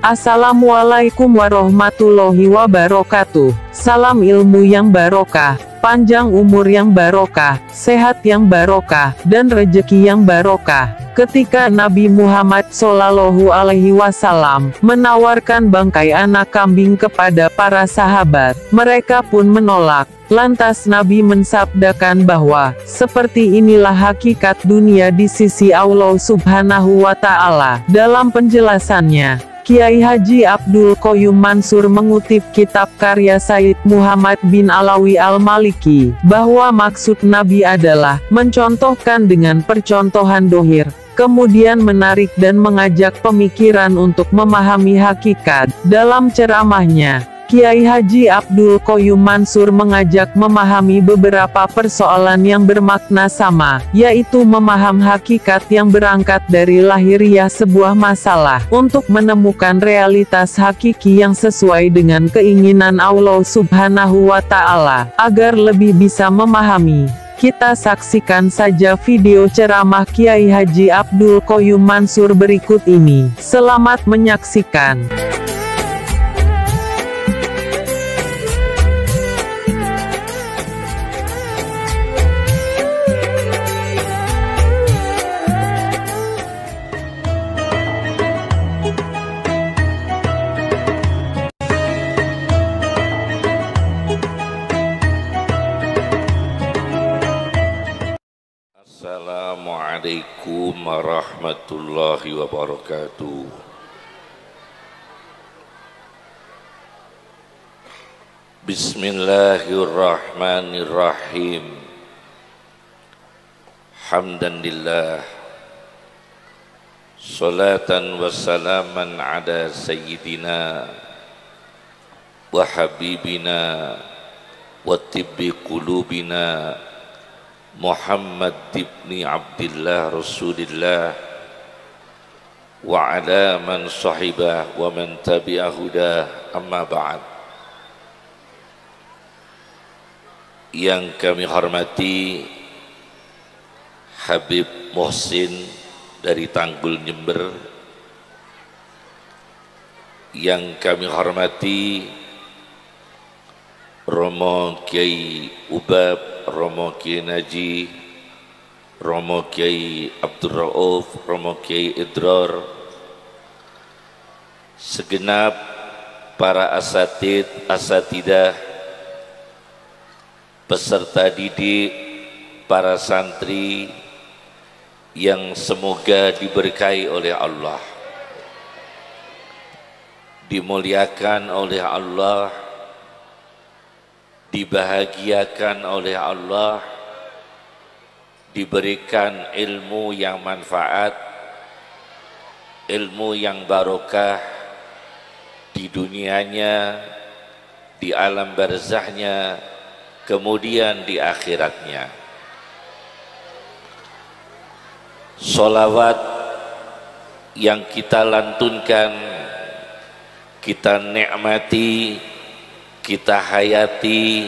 Assalamualaikum warahmatullahi wabarakatuh. Salam ilmu yang barokah, panjang umur yang barokah, sehat yang barokah, dan rejeki yang barokah. Ketika Nabi Muhammad Shallallahu Alaihi Wasallam menawarkan bangkai anak kambing kepada para sahabat, mereka pun menolak. Lantas Nabi mensabdakan bahwa, seperti inilah hakikat dunia di sisi Allah Subhanahu wa Ta'ala. Dalam penjelasannya, Kiai Haji Abdul Qoyum Mansur mengutip kitab karya Said Muhammad bin Alawi Al-Maliki, bahwa maksud Nabi adalah mencontohkan dengan percontohan dohir, kemudian menarik dan mengajak pemikiran untuk memahami hakikat. Dalam ceramahnya, Kiai Haji Abdul Qoyum Mansur mengajak memahami beberapa persoalan yang bermakna sama, yaitu memaham hakikat yang berangkat dari lahiriah sebuah masalah, untuk menemukan realitas hakiki yang sesuai dengan keinginan Allah Subhanahu wa Ta'ala, agar lebih bisa memahami. Kita saksikan saja video ceramah Kiai Haji Abdul Qoyum Mansur berikut ini. Selamat menyaksikan. Assalamualaikum warahmatullahi wabarakatuh. Bismillahirrahmanirrahim. Hamdanillah, salatan wassalaman ala sayyidina wa habibina wa tibbi qulubina Muhammad ibn Abdillah Rasulillah wa ala man sahibah wa man tabi'ahudah, amma ba'd. Yang kami hormati Habib Muhsin dari Tanggul Jember, yang kami hormati Romo Kiai Ubab, Romo Kiai Naji, Romo Kiai Abdul Rauf, Romo Kiai Idror, segenap para asatid, asatidah, peserta didik, para santri yang semoga diberkahi oleh Allah, dimuliakan oleh Allah, dibahagiakan oleh Allah, diberikan ilmu yang manfaat, ilmu yang barokah di dunianya, di alam barzahnya, kemudian di akhiratnya. Sholawat yang kita lantunkan, kita nikmati, kita hayati,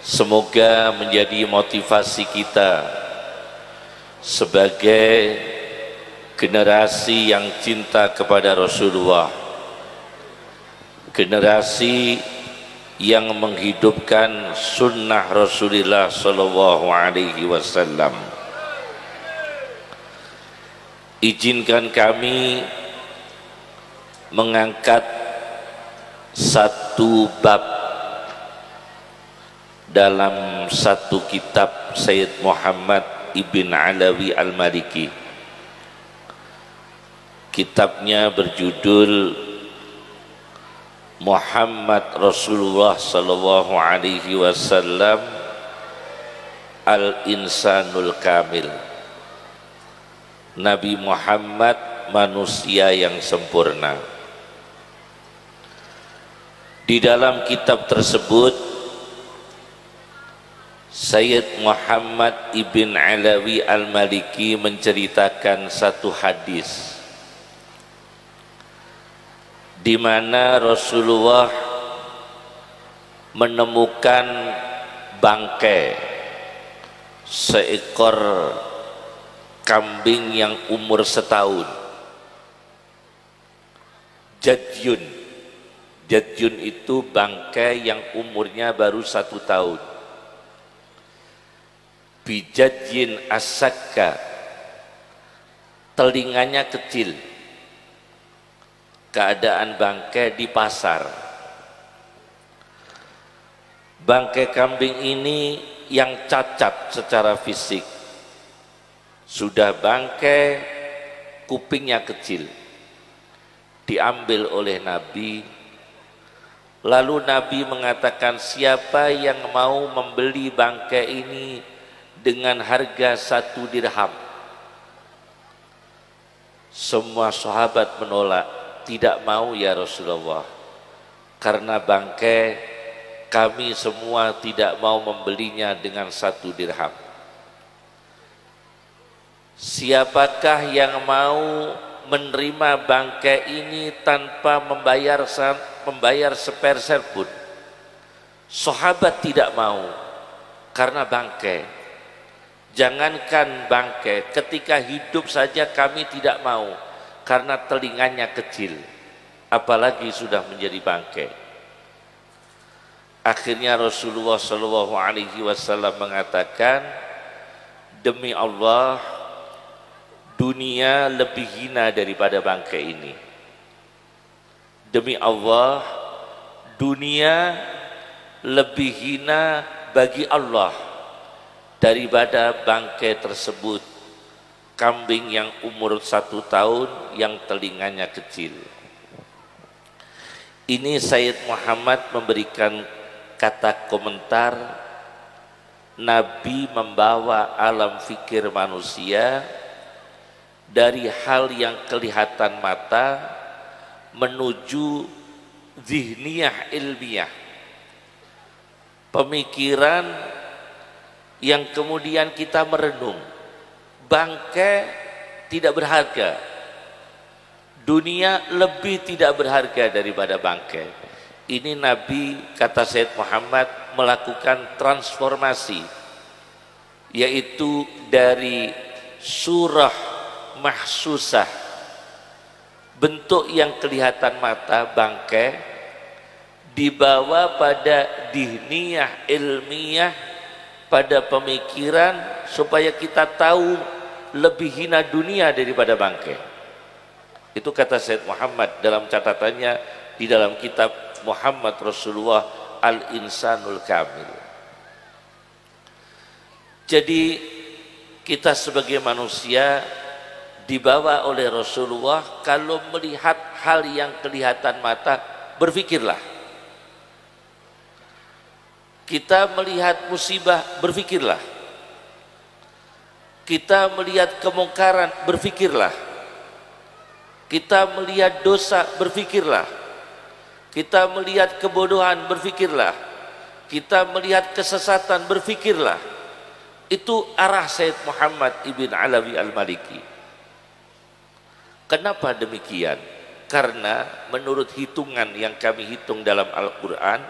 semoga menjadi motivasi kita sebagai generasi yang cinta kepada Rasulullah, generasi yang menghidupkan sunnah Rasulullah Sallallahu Alaihi Wasallam. Izinkan kami mengangkat satu bab dalam satu kitab Sayyid Muhammad ibn Alawi Al-Maliki. Kitabnya berjudul Muhammad Rasulullah Sallallahu Alaihi Wasallam Al-Insanul Kamil. Nabi Muhammad manusia yang sempurna. Di dalam kitab tersebut, Sayyid Muhammad ibn Alawi Al-Maliki menceritakan satu hadis di mana Rasulullah menemukan bangkai seekor kambing yang umur setahun, Jadyun. Jadyun itu bangkai yang umurnya baru 1 tahun. Bijadyin asakka, telinganya kecil. Keadaan bangkai di pasar. Bangkai kambing ini yang cacat secara fisik. Sudah bangkai, kupingnya kecil. Diambil oleh Nabi. Lalu Nabi mengatakan, siapa yang mau membeli bangkai ini dengan harga 1 dirham? Semua sahabat menolak, tidak mau ya Rasulullah, karena bangkai kami semua tidak mau membelinya dengan 1 dirham. Siapakah yang mau menerima bangkai ini tanpa membayar sepersen pun? Sahabat tidak mau, karena bangkai. Jangankan bangkai, ketika hidup saja kami tidak mau, karena telinganya kecil, apalagi sudah menjadi bangkai. Akhirnya Rasulullah SAW mengatakan, demi Allah, dunia lebih hina daripada bangkai ini. Demi Allah, dunia lebih hina bagi Allah daripada bangkai tersebut, kambing yang umur 1 tahun yang telinganya kecil. Ini Sayyid Muhammad memberikan kata komentar, Nabi membawa alam fikir manusia dari hal yang kelihatan mata menuju zihniyah ilmiah, pemikiran yang kemudian kita merenung. Bangkai tidak berharga, dunia lebih tidak berharga daripada bangkai. Ini Nabi, kata Sayyid Muhammad, melakukan transformasi, yaitu dari surah mahsusah, bentuk yang kelihatan mata bangkai, dibawa pada dihniyah ilmiah, pada pemikiran, supaya kita tahu lebih hina dunia daripada bangkai. Itu kata Sayyid Muhammad dalam catatannya di dalam kitab Muhammad Rasulullah Al-Insanul Kamil. Jadi kita sebagai manusia dibawa oleh Rasulullah, kalau melihat hal yang kelihatan mata, berfikirlah. Kita melihat musibah, berfikirlah. Kita melihat kemungkaran, berfikirlah. Kita melihat dosa, berfikirlah. Kita melihat kebodohan, berfikirlah. Kita melihat kesesatan, berfikirlah. Itu arah Sayyid Muhammad ibn Alawi al-Maliki. Kenapa demikian? Karena menurut hitungan yang kami hitung dalam Al-Quran,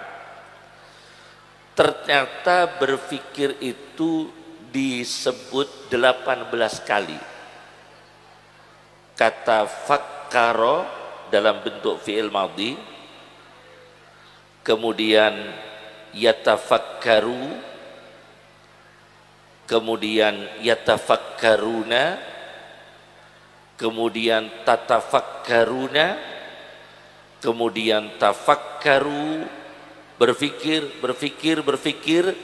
ternyata berfikir itu disebut 18 kali. Kata fakkaro dalam bentuk fi'il madhi, kemudian yatafakkaru, kemudian yatafakkaruna, kemudian tatafakkaruna, kemudian tafakkaru, berfikir 18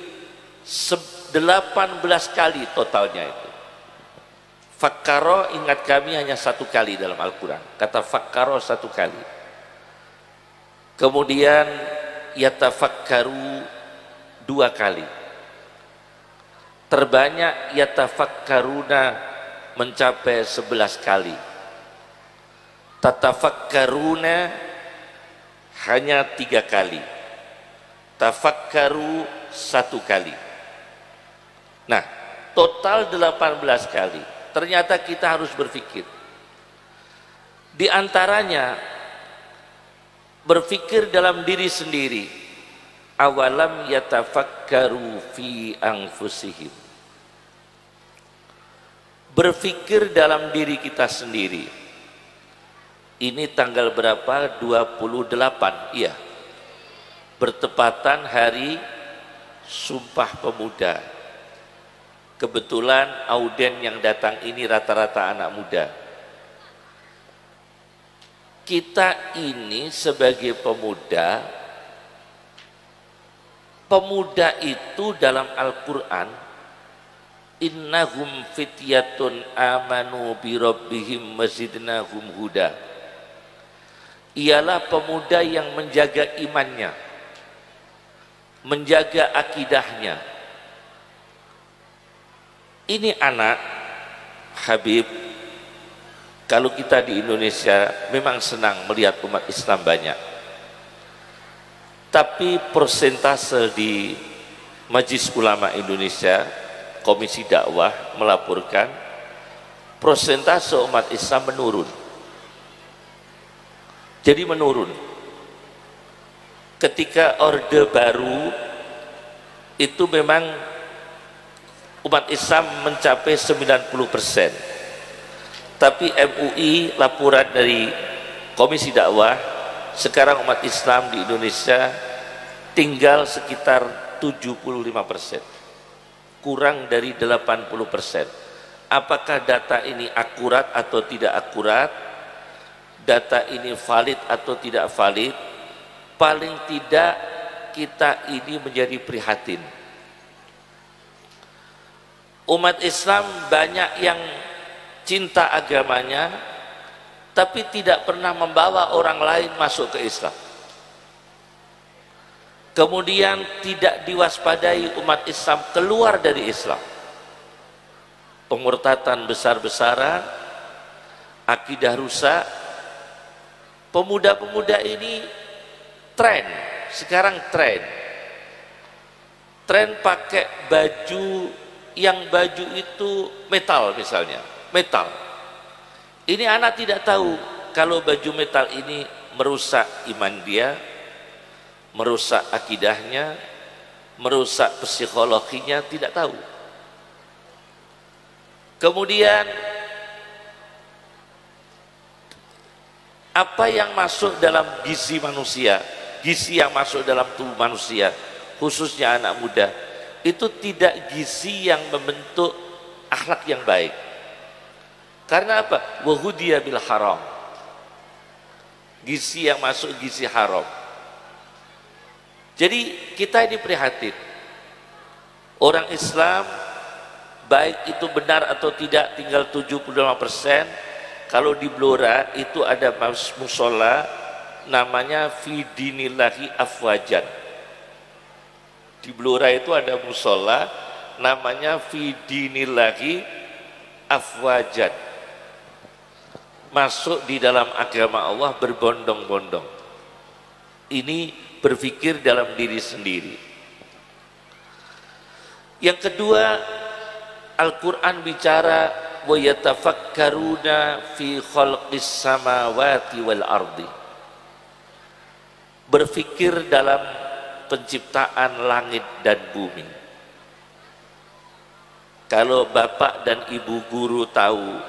kali totalnya itu. Fakkaro, ingat kami, hanya 1 kali dalam Al-Quran. Kata fakkaro 1 kali. Kemudian yatafakkaru 2 kali. Terbanyak yatafakkaruna mencapai 11 kali. Tatafakkaruna hanya 3 kali. Tafakkaru 1 kali. Nah, total 18 kali. Ternyata kita harus berfikir. Di antaranya berfikir dalam diri sendiri. Awalam yatafakkaru fi anfusihim. Berfikir dalam diri kita sendiri. Ini tanggal berapa? 28, iya. Bertepatan hari Sumpah Pemuda. Kebetulan auden yang datang ini rata-rata anak muda. Kita ini sebagai pemuda, pemuda itu dalam Al-Quran, innahum fityatun amanu bi rabbihim mazidnahum huda. Ialah pemuda yang menjaga imannya, menjaga akidahnya. Ini anak Habib, kalau kita di Indonesia memang senang melihat umat Islam banyak, tapi persentase di Majelis Ulama Indonesia, Komisi Dakwah melaporkan persentase umat Islam menurun. Jadi menurun. Ketika Orde Baru itu memang umat Islam mencapai 90%. Tapi MUI laporan dari Komisi Dakwah, sekarang umat Islam di Indonesia tinggal sekitar 75%. Kurang dari 80%. Apakah data ini akurat atau tidak akurat? Data ini valid atau tidak valid? Paling tidak kita ini menjadi prihatin. Umat Islam banyak yang cinta agamanya, tapi tidak pernah membawa orang lain masuk ke Islam. Kemudian tidak diwaspadai umat Islam keluar dari Islam. Pemurtatan besar-besaran, akidah rusak. Pemuda-pemuda ini tren, sekarang tren pakai baju yang baju itu metal misalnya, metal. Ini anak tidak tahu kalau baju metal ini merusak iman dia, merusak akidahnya, merusak psikologinya, tidak tahu. Kemudian apa yang masuk dalam gizi manusia, gizi yang masuk dalam tubuh manusia, khususnya anak muda, itu tidak gizi yang membentuk akhlak yang baik. Karena apa? Wahudiya bil haram. Gizi yang masuk gizi haram. Jadi kita ini prihatin. Orang Islam, baik itu benar atau tidak, tinggal 75%. Kalau di Blora itu ada musola namanya fi dinillahi afwajan. Di Blora itu ada musola namanya fi dinillahi afwajan. Masuk di dalam agama Allah berbondong-bondong. Ini berpikir dalam diri sendiri. Yang kedua, Al-Quran bicara wa yatafakkaruna fi khalqis samawati wal ardi. Berpikir dalam penciptaan langit dan bumi. Kalau bapak dan ibu guru tahu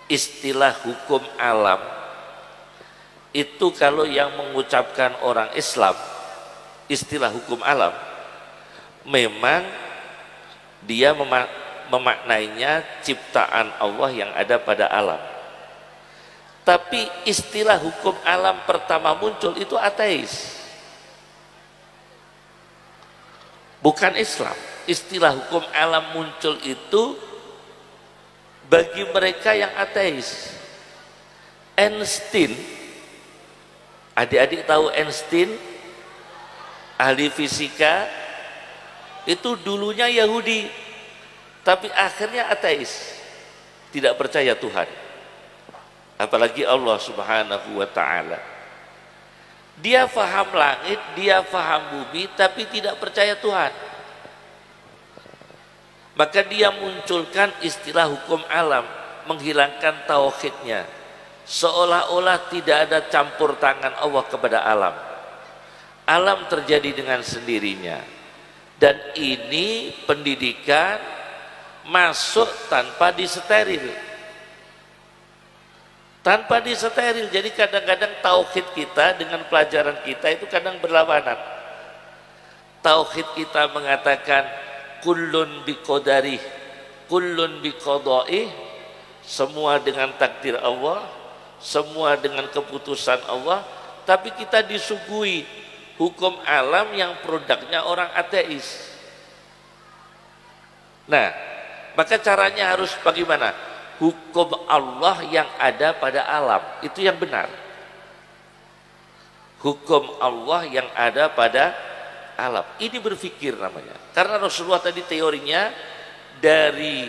istilah hukum alam, itu kalau yang mengucapkan orang Islam, istilah hukum alam, memang dia memaknainya ciptaan Allah yang ada pada alam. Tapi istilah hukum alam pertama muncul itu ateis, bukan Islam. Istilah hukum alam muncul itu bagi mereka yang ateis. Einstein, adik-adik tahu Einstein, ahli fisika, itu dulunya Yahudi, tapi akhirnya ateis, tidak percaya Tuhan, apalagi Allah Subhanahu wa ta'ala. Dia faham langit, dia faham bumi, tapi tidak percaya Tuhan. Maka dia munculkan istilah hukum alam, menghilangkan tauhidnya, seolah-olah tidak ada campur tangan Allah kepada alam. Alam terjadi dengan sendirinya. Dan ini pendidikan masuk tanpa disteril. tanpa disteril. Jadi kadang-kadang tauhid kita dengan pelajaran kita itu kadang berlawanan. Tauhid kita mengatakan kullun biqadari, kullun biqada'i, semua dengan takdir Allah, semua dengan keputusan Allah, tapi kita disuguhi hukum alam yang produknya orang ateis. Nah, maka caranya harus bagaimana? Hukum Allah yang ada pada alam, itu yang benar. Hukum Allah yang ada pada alam. Ini berpikir namanya. Karena Rasulullah tadi teorinya dari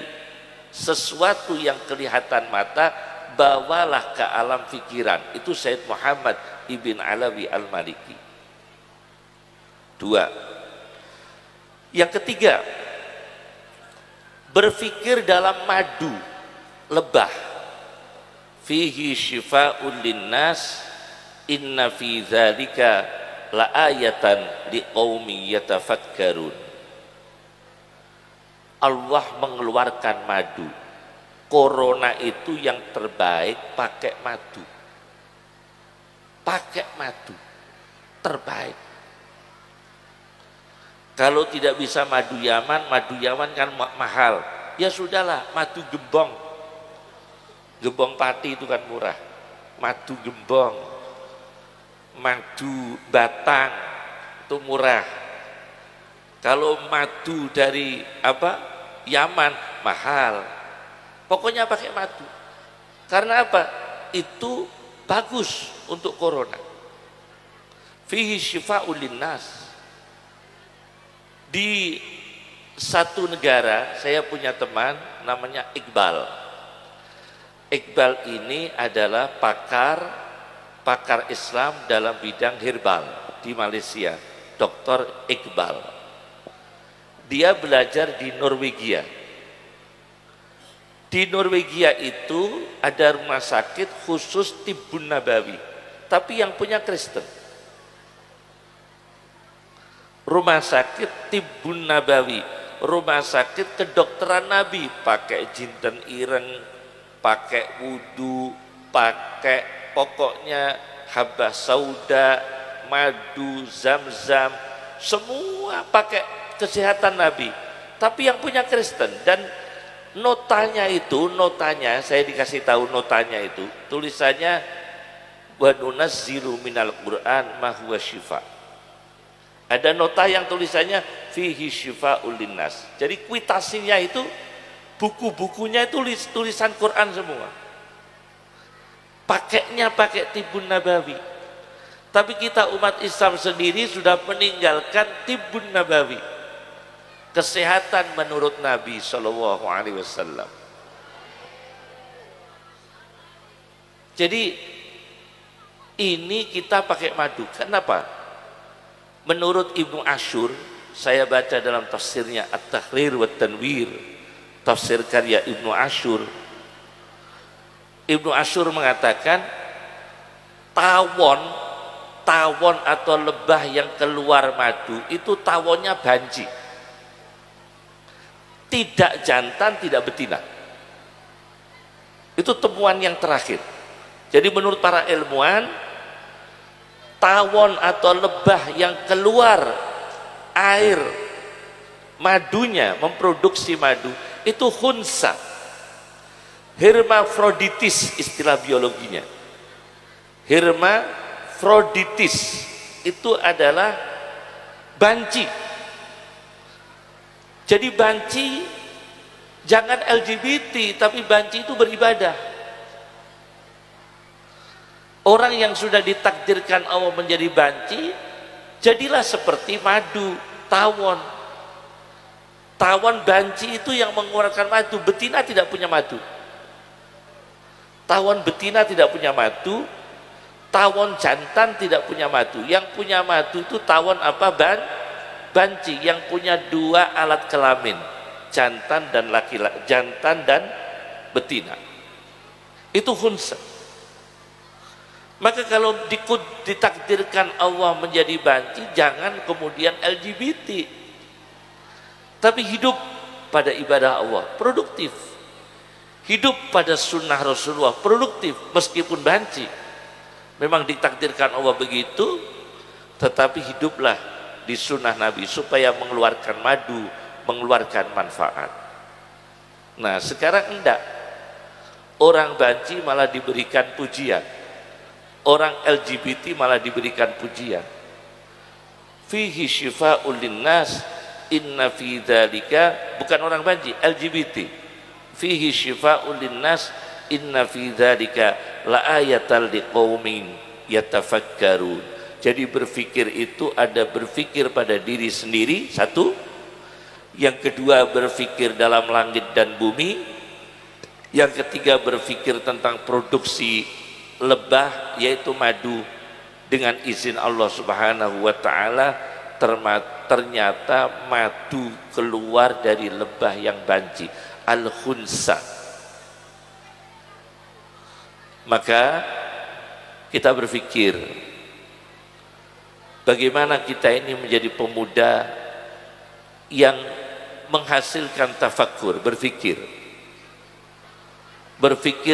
sesuatu yang kelihatan mata, bawalah ke alam pikiran. Itu Sayyid Muhammad Ibn Alawi Al-Maliki. 2. Yang ketiga, berpikir dalam madu lebah. Fihi syifa'un linnas, inna fi dzalika la ayatan liqaumi yatafakkarun. Allah mengeluarkan madu. Corona itu yang terbaik pakai madu. Pakai madu terbaik. Kalau tidak bisa madu Yaman kan mahal. Ya sudahlah, madu gembong. Gembong pati itu kan murah. Madu gembong, madu batang itu murah. Kalau madu dari Yaman mahal. Pokoknya pakai madu. Karena apa? Itu bagus untuk corona. Fihi syifa'ul linnas. Di satu negara saya punya teman namanya Iqbal. Iqbal ini adalah pakar Islam dalam bidang herbal di Malaysia, Dr. Iqbal. Dia belajar di Norwegia. Di Norwegia itu ada rumah sakit khusus Tibbun Nabawi, tapi yang punya Kristen. Rumah sakit Tibbun Nabawi, rumah sakit kedokteran Nabi, pakai jinten ireng, pakai wudu, pakai pokoknya habah sauda, madu, zam-zam, semua pakai kesehatan Nabi. Tapi yang punya Kristen. Dan notanya saya dikasih tahu notanya itu, tulisannya wa nunazzilu minal Qur'an ma huwa syifa. Ada nota yang tulisannya fihi syifa'ul linnas. Jadi kuitasinya itu, buku-bukunya itu tulisan Quran semua. Pakainya pakai Tibbun Nabawi. Tapi kita umat Islam sendiri sudah meninggalkan Tibbun Nabawi. Kesehatan menurut Nabi Shallallahu Alaihi Wasallam. Jadi ini kita pakai madu. Kenapa? Menurut Ibnu Ashur, saya baca dalam tafsirnya At-Tahrir wa Tanwir, tafsir karya Ibnu Ashur. Ibnu Ashur mengatakan tawon atau lebah yang keluar madu itu tawonnya banci. Tidak jantan, tidak betina. Itu temuan yang terakhir. Jadi menurut para ilmuwan, tawon atau lebah yang keluar air madunya, memproduksi madu, itu khunsa, hermafroditis istilah biologinya. Hermafroditis itu adalah banci. Jadi banci jangan LGBT, tapi banci itu beribadah. Orang yang sudah ditakdirkan Allah menjadi banci, jadilah seperti madu, tawon. Tawon banci itu yang mengeluarkan madu, betina tidak punya madu. Tawon betina tidak punya madu, tawon jantan tidak punya madu. Yang punya madu itu tawon banci, yang punya dua alat kelamin, jantan dan betina. Itu khunsa. Maka kalau ditakdirkan Allah menjadi banci, jangan kemudian LGBT, tapi hidup pada ibadah Allah, produktif. hidup pada sunnah Rasulullah, produktif meskipun banci. Memang ditakdirkan Allah begitu, tetapi hiduplah di sunnah Nabi supaya mengeluarkan madu, mengeluarkan manfaat. Nah sekarang enggak, orang banci malah diberikan pujian, orang LGBT malah diberikan pujian. Fihi syifa'ul linnas inna fi dzalika, bukan orang banci, LGBT. Fihi syifa'ul linnas inna fi dzalika la ayatal liqaumin yatafakkarun. Jadi berfikir itu ada berfikir pada diri sendiri, satu. Yang kedua berfikir dalam langit dan bumi. Yang ketiga berfikir tentang produksi lebah yaitu madu. Dengan izin Allah Subhanahu wa ta'ala, ternyata madu keluar dari lebah yang banci, al-khunsa. Maka kita berpikir, bagaimana kita ini menjadi pemuda yang menghasilkan tafakkur, berpikir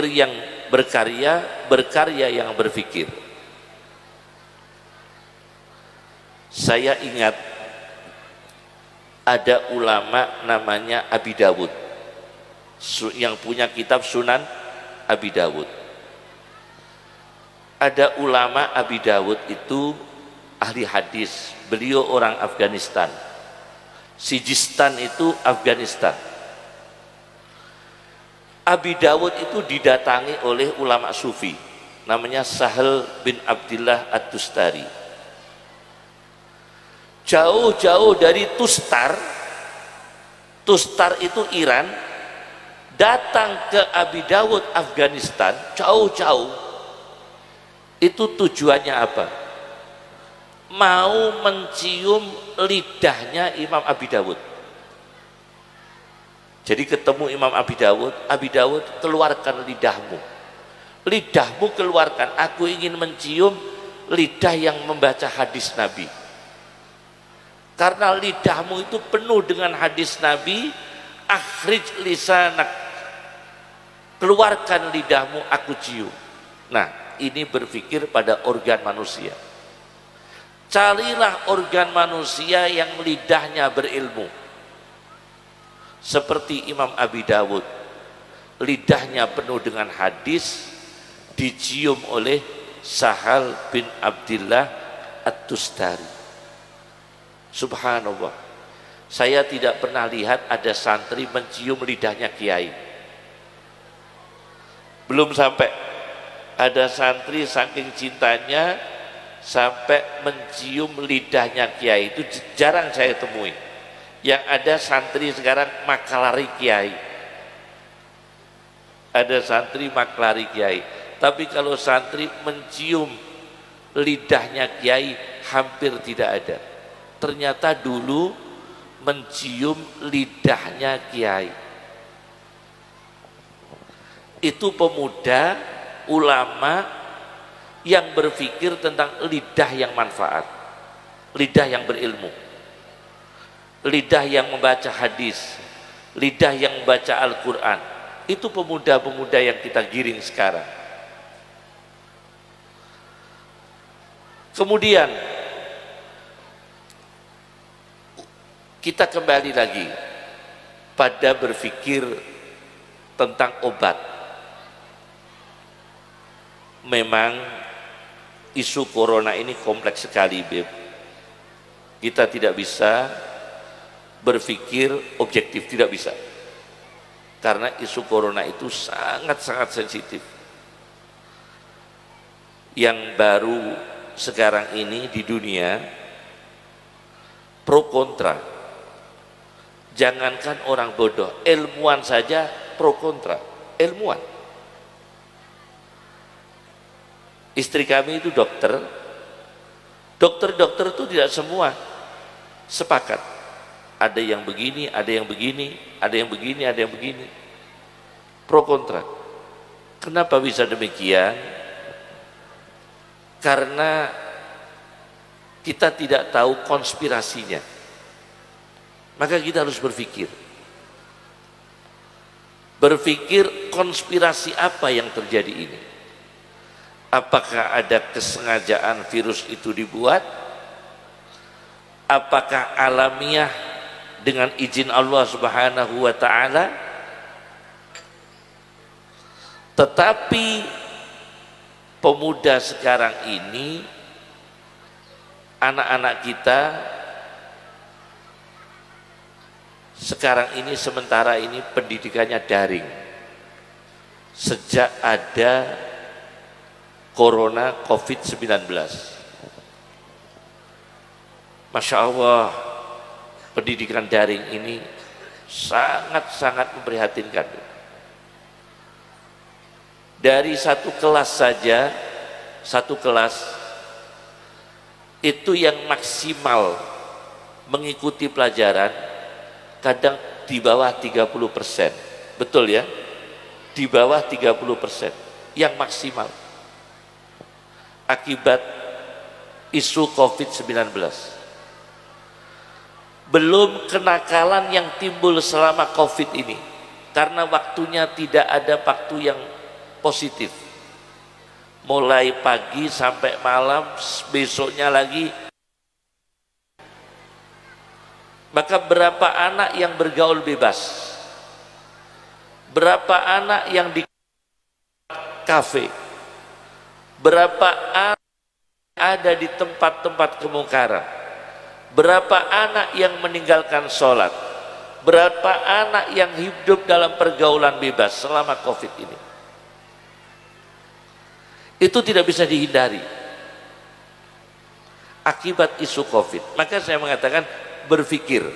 yang berkarya, berkarya yang berpikir. Saya ingat ada ulama namanya Abi Dawud yang punya kitab Sunan Abi Dawud. Ada ulama Abi Dawud itu ahli hadis, beliau orang Afghanistan. Sijistan itu Afghanistan. Abi Dawud itu didatangi oleh ulama sufi namanya Sahal bin Abdillah At-Tustari. Jauh-jauh dari Tustar itu Iran, datang ke Abi Dawud Afghanistan, jauh-jauh. Itu tujuannya apa? Mau mencium lidahnya Imam Abi Dawud. Jadi ketemu Imam Abi Dawud keluarkan lidahmu. Lidahmu keluarkan, aku ingin mencium lidah yang membaca hadis Nabi. Karena lidahmu itu penuh dengan hadis Nabi, akhrij lisanak, keluarkan lidahmu, aku cium. Nah ini berpikir pada organ manusia. Carilah organ manusia yang lidahnya berilmu, seperti Imam Abi Dawud, lidahnya penuh dengan hadis, dicium oleh Sahal bin Abdillah At-Tustari. Subhanallah, saya tidak pernah lihat ada santri mencium lidahnya kiai. Belum sampai ada santri saking cintanya sampai mencium lidahnya kiai, itu jarang saya temui. Yang ada santri sekarang maklari kiai, ada santri maklari kiai. Tapi kalau santri mencium lidahnya kiai hampir tidak ada. Ternyata dulu mencium lidahnya kiai. Itu pemuda, ulama yang berpikir tentang lidah yang manfaat, lidah yang berilmu, lidah yang membaca hadis, lidah yang membaca Al-Quran. Itu pemuda-pemuda yang kita giring sekarang. Kemudian kita kembali lagi pada berpikir tentang obat. Memang isu corona ini kompleks sekali, Beb. Kita tidak bisa berpikir objektif, tidak bisa. Karena isu corona itu sangat-sangat sensitif. Yang baru sekarang ini di dunia, pro kontra. Jangankan orang bodoh, ilmuwan saja pro kontra. Ilmuwan. Istri kami itu dokter. Dokter-dokter itu tidak semua sepakat. Ada yang begini, ada yang begini, ada yang begini, ada yang begini. Pro kontra. Kenapa bisa demikian? Karena kita tidak tahu konspirasinya. Maka kita harus berpikir berpikir konspirasi apa yang terjadi ini. Apakah ada kesengajaan virus itu dibuat? Apakah alamiah dengan izin Allah Subhanahu wa ta'ala? Tetapi pemuda sekarang ini, anak-anak kita sekarang ini, sementara ini pendidikannya daring sejak ada Corona COVID-19. Masya Allah, pendidikan daring ini sangat-sangat memprihatinkan. Dari satu kelas saja, satu kelas itu yang maksimal mengikuti pelajaran kadang di bawah 30%. Betul ya? Di bawah 30% yang maksimal. Akibat isu COVID-19. Belum kenakalan yang timbul selama COVID ini, karena waktunya tidak ada waktu yang positif. Mulai pagi sampai malam, besoknya lagi. Maka berapa anak yang bergaul bebas, berapa anak yang di kafe, berapa anak ada di tempat-tempat kemungkaran, berapa anak yang meninggalkan sholat, berapa anak yang hidup dalam pergaulan bebas selama COVID ini. Itu tidak bisa dihindari akibat isu COVID. Maka saya mengatakan berpikir,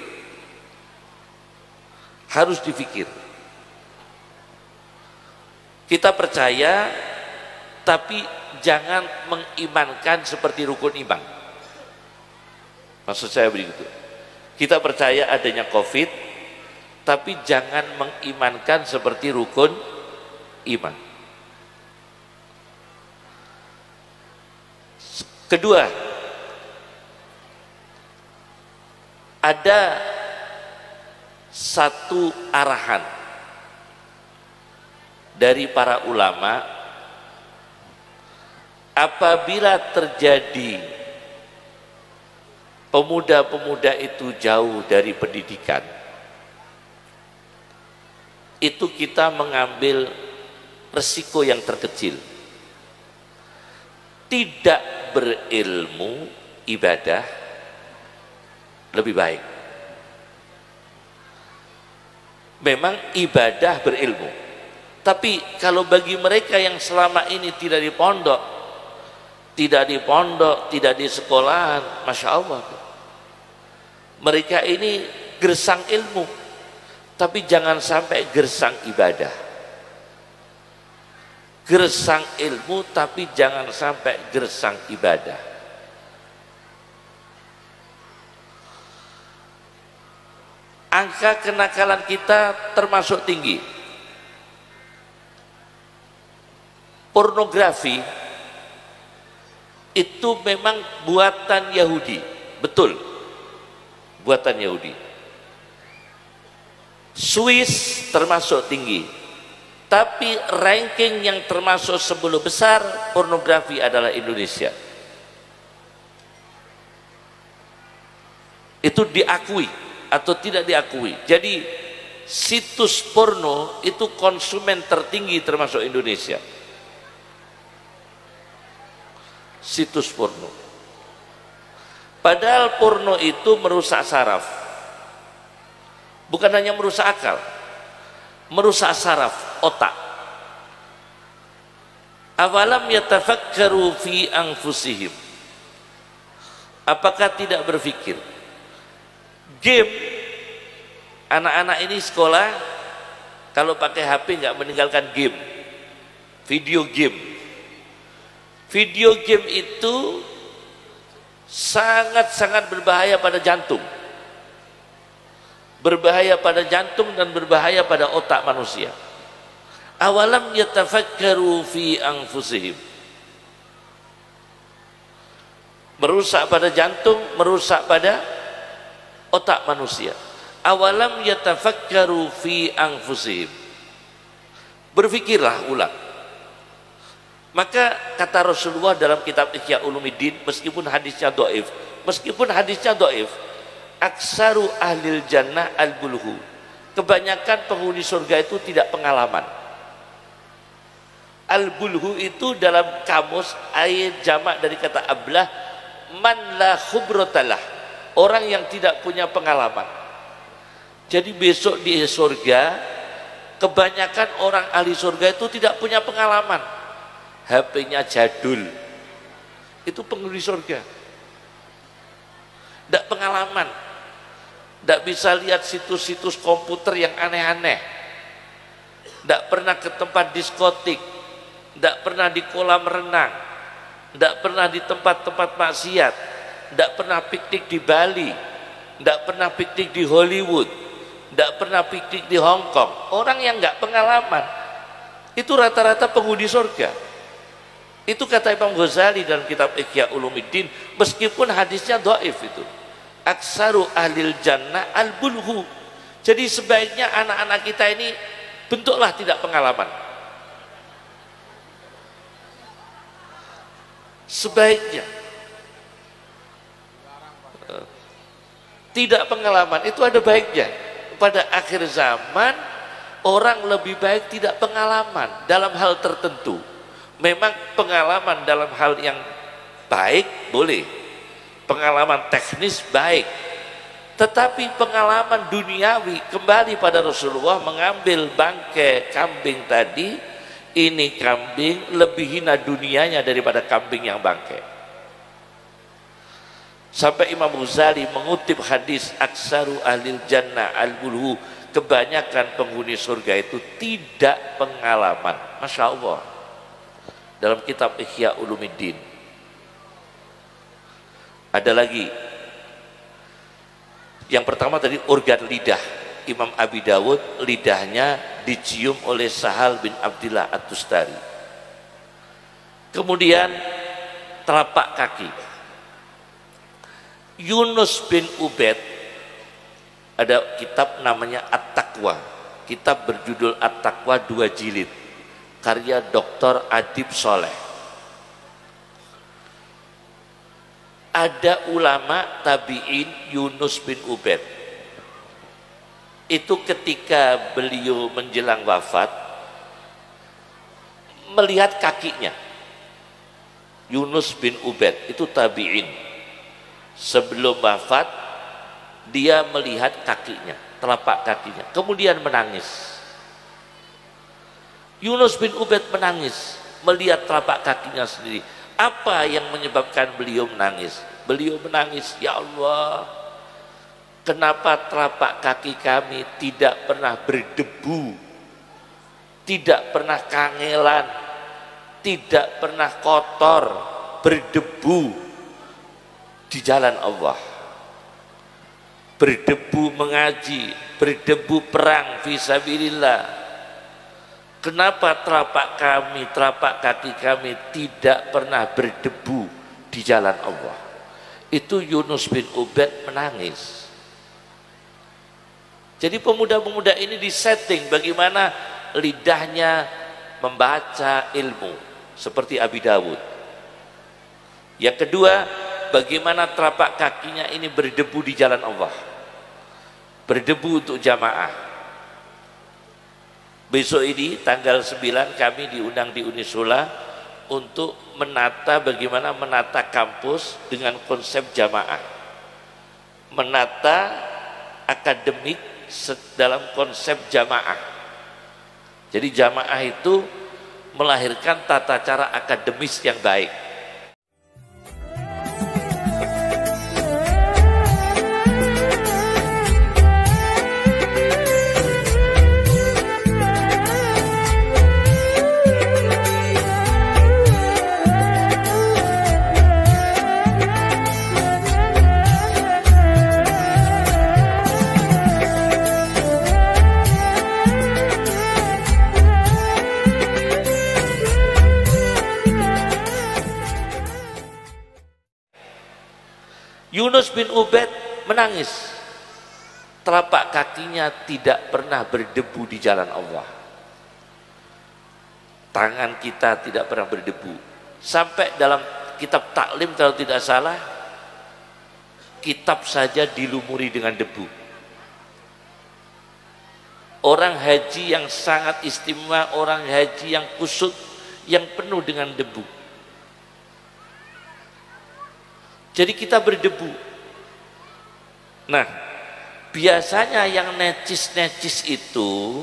harus dipikir. Kita percaya, tapi jangan mengimankan seperti rukun iman. Maksud saya begitu. Kita percaya adanya COVID, tapi jangan mengimankan seperti rukun iman. Kedua, ada satu arahan dari para ulama, apabila terjadi pemuda-pemuda itu jauh dari pendidikan, itu kita mengambil resiko yang terkecil. Tidak berilmu ibadah lebih baik. Memang ibadah berilmu, tapi kalau bagi mereka yang selama ini tidak di pondok, tidak di sekolahan, Masya Allah, mereka ini gersang ilmu, tapi jangan sampai gersang ibadah. Gersang ilmu tapi jangan sampai gersang ibadah. Angka kenakalan kita termasuk tinggi. Pornografi itu memang buatan Yahudi, betul, buatan Yahudi. Swiss termasuk tinggi. Tapi ranking yang termasuk 10 besar pornografi adalah Indonesia. Itu diakui atau tidak diakui. Jadi situs porno itu konsumen tertinggi termasuk Indonesia. Situs porno. Padahal porno itu merusak saraf. Bukan hanya merusak akal, merusak saraf, otak. Awalam yatafakkaru fi anfusihim. Apakah tidak berpikir? Game, anak-anak ini sekolah kalau pakai HP nggak meninggalkan game, video game. Video game itu sangat-sangat berbahaya pada jantung. Berbahaya pada jantung dan berbahaya pada otak manusia. Awalam yatafakkaru fi anfusihim. Merusak pada jantung, merusak pada otak manusia. Awalam yatafakkaru fi anfusihim. Berpikirlah ulang. Maka kata Rasulullah dalam kitab Ihya Ulumuddin, meskipun hadisnya dhaif, aksaru ahlil jannah al-bulhu. Kebanyakan penghuni surga itu tidak pengalaman. Al-bulhu itu dalam kamus ayat jamak dari kata ablah, man la khubratalah, orang yang tidak punya pengalaman. Jadi besok di surga kebanyakan orang ahli surga itu tidak punya pengalaman. HP-nya jadul, itu penghuni surga. Tidak pengalaman, tidak bisa lihat situs-situs komputer yang aneh-aneh, tidak pernah ke tempat diskotik, tidak pernah di kolam renang, tidak pernah di tempat-tempat maksiat, tidak pernah piknik di Bali, tidak pernah piknik di Hollywood, tidak pernah piknik di Hong Kong. Orang yang nggak pengalaman itu rata-rata penghuni surga. Itu kata Imam Ghazali dalam kitab Ihya Ulumuddin, meskipun hadisnya dhaif itu. Aksaru ahlil jannah al-bulhu. Jadi sebaiknya anak-anak kita ini bentuklah tidak pengalaman. Sebaiknya tidak pengalaman itu ada baiknya. Pada akhir zaman orang lebih baik tidak pengalaman dalam hal tertentu. Memang pengalaman dalam hal yang baik boleh, pengalaman teknis baik, tetapi pengalaman duniawi, kembali pada Rasulullah mengambil bangkai kambing tadi, ini kambing lebih hina dunianya daripada kambing yang bangkai. Sampai Imam Ghazali mengutip hadis aksaru ahlil jannah al-bulhu, kebanyakan penghuni surga itu tidak pengalaman. Masya Allah, dalam kitab Ihya Ulumuddin. Ada lagi, yang pertama tadi organ lidah. Imam Abi Dawud lidahnya dicium oleh Sahal bin Abdillah At-Tustari. Kemudian telapak kaki. Yunus bin Ubaid, ada kitab namanya At-Taqwa, kitab berjudul At-Taqwa 2 jilid, karya Dr. Adib Soleh. Ada ulama tabi'in Yunus bin Ubaid itu ketika beliau menjelang wafat melihat kakinya. Yunus bin Ubaid itu tabi'in, sebelum wafat dia melihat kakinya, telapak kakinya, kemudian menangis. Yunus bin Ubaid menangis melihat telapak kakinya sendiri. Apa yang menyebabkan beliau menangis? Beliau menangis, ya Allah, kenapa telapak kaki kami tidak pernah berdebu, tidak pernah kangelan, tidak pernah kotor, berdebu di jalan Allah, berdebu mengaji, berdebu perang fisabilillah. Kenapa telapak kaki kami tidak pernah berdebu di jalan Allah? Itu Yunus bin Ubaid menangis. Jadi pemuda-pemuda ini disetting bagaimana lidahnya membaca ilmu seperti Abi Dawud. Yang kedua, bagaimana telapak kakinya ini berdebu di jalan Allah, berdebu untuk jamaah. Besok ini tanggal 9 kami diundang di Unisula untuk menata bagaimana menata kampus dengan konsep jamaah, menata akademik dalam konsep jamaah. Jadi jamaah itu melahirkan tata cara akademis yang baik. Yunus bin Ubaid menangis, telapak kakinya tidak pernah berdebu di jalan Allah. tangan kita tidak pernah berdebu. Sampai dalam kitab taklim kalau tidak salah, kitab saja dilumuri dengan debu. Orang haji yang sangat istimewa, orang haji yang kusut, yang penuh dengan debu. Jadi kita berdebu. Nah, biasanya yang necis-necis itu,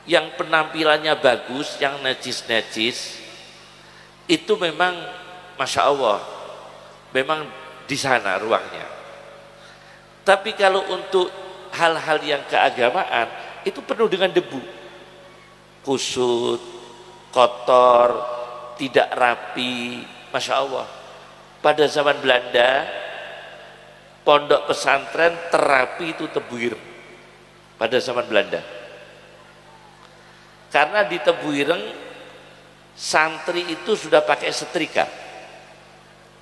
yang penampilannya bagus, yang necis-necis, itu memang Masya Allah, memang di sana ruangnya. Tapi kalau untuk hal-hal yang keagamaan, itu penuh dengan debu. Kusut, kotor, tidak rapi, Masya Allah. Pada zaman Belanda, pondok pesantren terapi itu Tebu Ireng. Pada zaman Belanda. Karena di Tebu Ireng, santri itu sudah pakai setrika.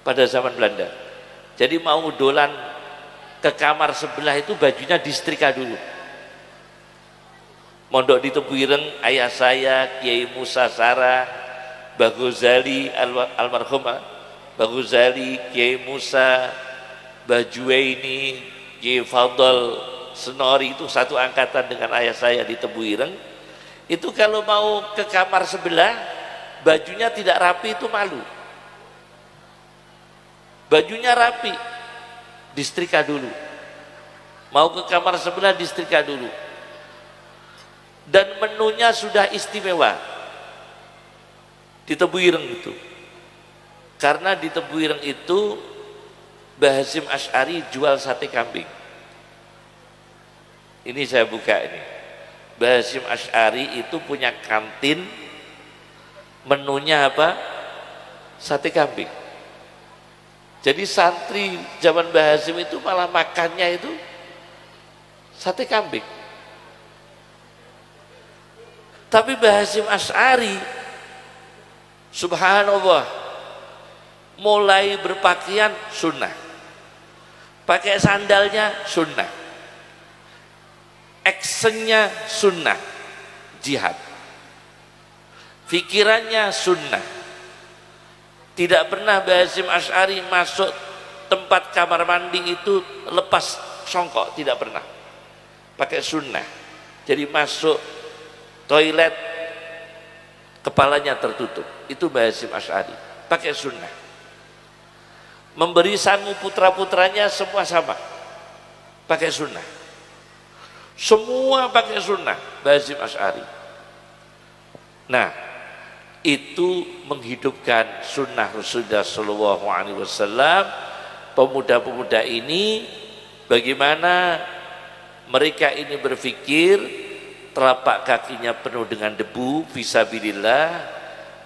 Pada zaman Belanda. Jadi mau dolan ke kamar sebelah itu bajunya disetrika dulu. Mondok di Tebu Ireng, ayah saya, Kiai Musa Sarah, Mbah Ghazali, almarhumah, Mbah Ghazali, Kiai Musa, Mbah Juwaini, Kiai Fadl Senori, itu satu angkatan dengan ayah saya di Tebu Ireng. Itu kalau mau ke kamar sebelah, bajunya tidak rapi itu malu. Bajunya rapi, disetrika dulu. Mau ke kamar sebelah, disetrika dulu. Dan menunya sudah istimewa di Tebu Ireng itu. Karena di Tebu Ireng itu Mbah Hasyim Asy'ari jual sate kambing. Ini saya buka ini. Mbah Hasyim Asy'ari itu punya kantin, menunya apa? Sate kambing. Jadi santri zaman Mbah Hasyim itu malah makannya itu sate kambing. Tapi Mbah Hasyim Asy'ari subhanallah, mulai berpakaian sunnah, pakai sandalnya sunnah, actionnya sunnah, jihad, pikirannya sunnah. Tidak pernah Mbah Hasyim Asy'ari masuk tempat kamar mandi itu lepas songkok, tidak pernah, pakai sunnah. Jadi masuk toilet kepalanya tertutup, itu Mbah Hasyim Asy'ari, pakai sunnah. Memberi sangu putra-putranya semua sama, pakai sunnah. Semua pakai sunnah Mbah Hasyim Asy'ari. Nah, itu menghidupkan sunnah Rasulullah SAW. Pemuda-pemuda ini bagaimana mereka ini berpikir, telapak kakinya penuh dengan debu fisabilillah,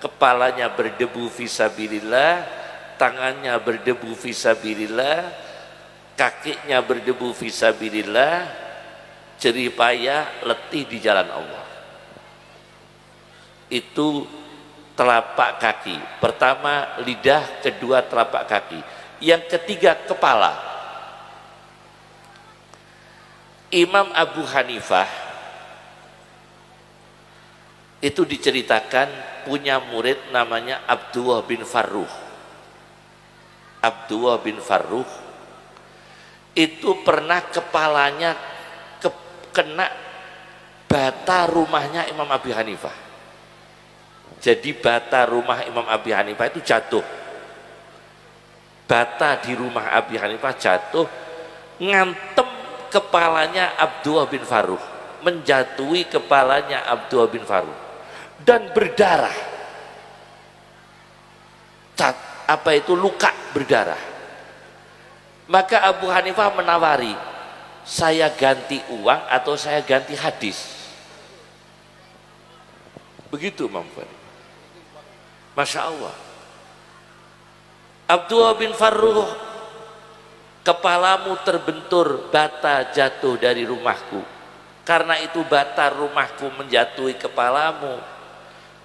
kepalanya berdebu fisabilillah, tangannya berdebu fisabilillah, kakinya berdebu fisabilillah, jerih payah, letih di jalan Allah. Itu telapak kaki. Pertama lidah, kedua telapak kaki, yang ketiga kepala. Imam Abu Hanifah itu diceritakan punya murid namanya Abdullah bin Farruh. Abdullah bin Farruh itu pernah kepalanya kena bata rumahnya Imam Abu Hanifah. Jadi bata rumah Imam Abu Hanifah itu jatuh. Bata di rumah Abu Hanifah jatuh, ngantem kepalanya Abdullah bin Farruh, menjatuhi kepalanya Abdullah bin Farruh, dan berdarah. Apa itu? Luka berdarah. Maka Abu Hanifah menawari, saya ganti uang atau saya ganti hadis. Begitu Imam Farruh. Masya Allah. Abdullah bin Farruh, kepalamu terbentur bata jatuh dari rumahku. Karena itu bata rumahku menjatuhi kepalamu.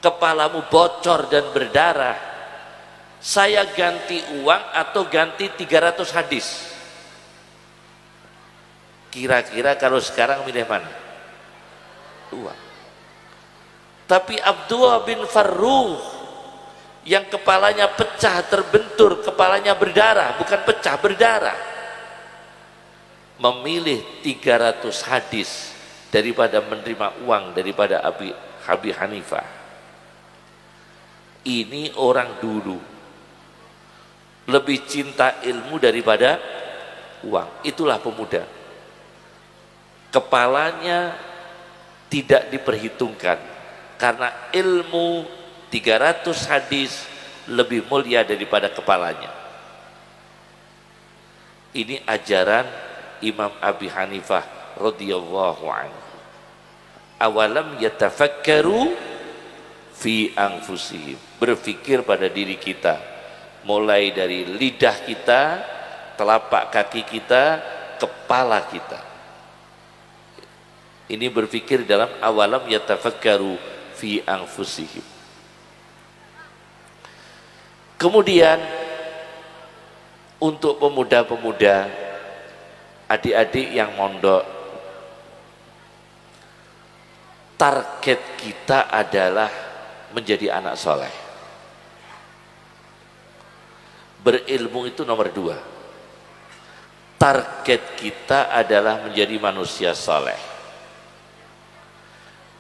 Kepalamu bocor dan berdarah. Saya ganti uang atau ganti 300 hadis? Kira-kira kalau sekarang milih mana? Uang. Tapi Abdullah bin Farruh yang kepalanya pecah, terbentur, kepalanya berdarah, bukan pecah, berdarah, memilih 300 hadis daripada menerima uang daripada Abi Hanifah. Ini orang dulu lebih cinta ilmu daripada uang. Itulah pemuda, kepalanya tidak diperhitungkan karena ilmu 300 hadis lebih mulia daripada kepalanya. Ini ajaran Imam Abi Hanifah radhiyallahu anhu. Awalam yatafakkaru fi anfusihim, berpikir pada diri kita, mulai dari lidah kita, telapak kaki kita, kepala kita. Ini berpikir dalam awalam yatafakkaru fi anfusihim. Kemudian untuk pemuda-pemuda, adik-adik yang mondok, target kita adalah menjadi anak soleh. Berilmu itu nomor 2. Target kita adalah menjadi manusia soleh.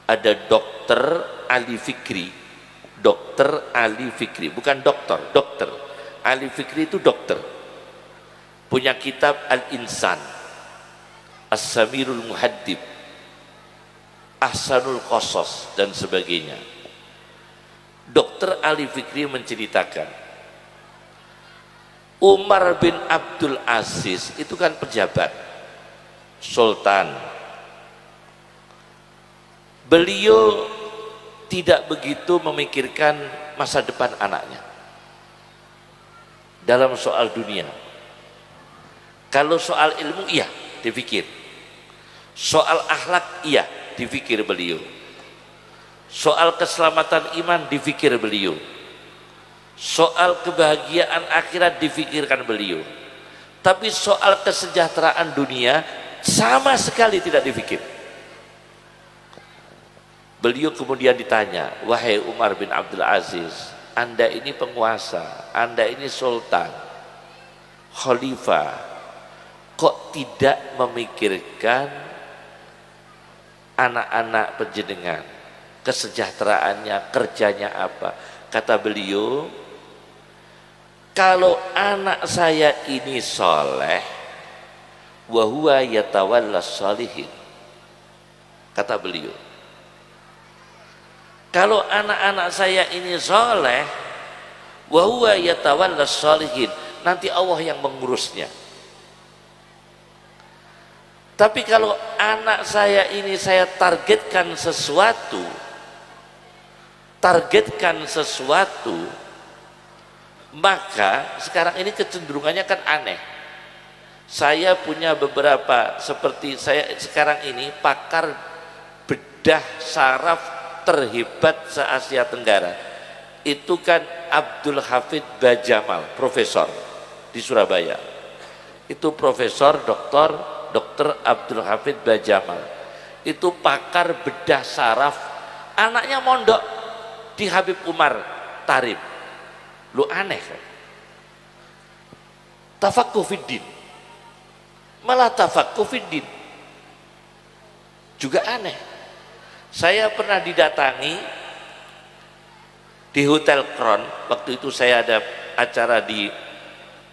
Ada dokter Ali Fikri, dokter Ali Fikri, bukan dokter, dokter Ali Fikri itu dokter, punya kitab Al-Insan, As-Samirul Muhaddib, Ahsanul Qasas dan sebagainya. Dokter Ali Fikri menceritakan Umar bin Abdul Aziz itu kan pejabat, sultan. Beliau tidak begitu memikirkan masa depan anaknya dalam soal dunia. Kalau soal ilmu iya dipikir, soal akhlak iya dipikir beliau, soal keselamatan iman dipikir beliau, soal kebahagiaan akhirat dipikirkan beliau. Tapi soal kesejahteraan dunia sama sekali tidak dipikir. Beliau kemudian ditanya, wahai Umar bin Abdul Aziz, Anda ini penguasa, Anda ini sultan, khalifah, kok tidak memikirkan anak-anak penjenengan, kesejahteraannya, kerjanya apa? Kata beliau, kalau anak saya ini soleh, wa huwa yatawallas sholihin. Kata beliau, kalau anak-anak saya ini soleh, wa huwa yatawallas sholihin, nanti Allah yang mengurusnya. Tapi kalau anak saya ini saya targetkan sesuatu, maka sekarang ini kecenderungannya kan aneh. Saya punya beberapa, seperti saya sekarang ini pakar bedah saraf terhebat se-Asia Tenggara. Itu kan Abdul Hafid Bajamal, profesor di Surabaya. Itu profesor Dr. Abdul Hafid Bajamal. Itu pakar bedah saraf. Anaknya mondok di Habib Umar Tarib. Lu aneh kan? Tafaqquh fiddin. Malah tafaqquh fiddin juga aneh. Saya pernah didatangi di Hotel Crown, waktu itu saya ada acara di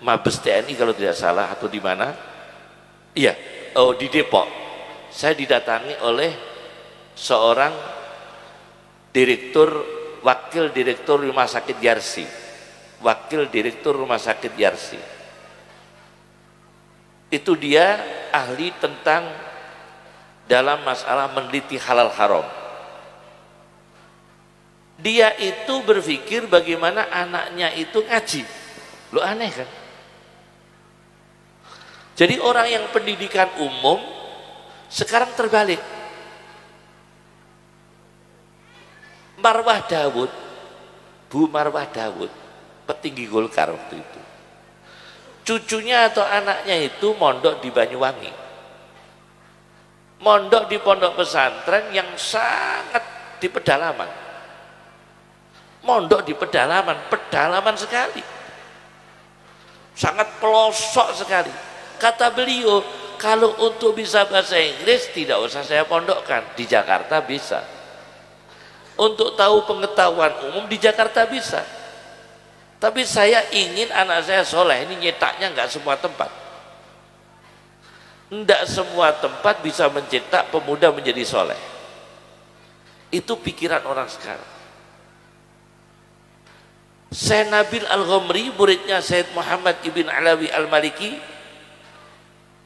Mabes TNI kalau tidak salah, atau di mana? Iya, di Depok. Saya didatangi oleh seorang wakil direktur rumah sakit Yarsi. Wakil direktur rumah sakit Yarsi. Itu dia ahli tentang dalam masalah meneliti halal haram. Dia itu berpikir bagaimana anaknya itu ngaji. Lu aneh kan? Jadi orang yang pendidikan umum sekarang terbalik. Marwah Daud, Bu Marwah Daud, petinggi Golkar waktu itu, cucunya atau anaknya itu mondok di Banyuwangi, mondok di pondok pesantren yang sangat di pedalaman. Mondok di pedalaman sekali. Sangat pelosok sekali. Kata beliau, kalau untuk bisa bahasa Inggris tidak usah saya pondokkan, di Jakarta bisa. Untuk tahu pengetahuan umum di Jakarta bisa. Tapi saya ingin anak saya soleh, ini nyetaknya nggak semua tempat. Tidak semua tempat bisa mencetak pemuda menjadi soleh. Itu pikiran orang sekarang. Syekh Nabil Al-Ghamri, muridnya Syed Muhammad Ibn Alawi Al-Maliki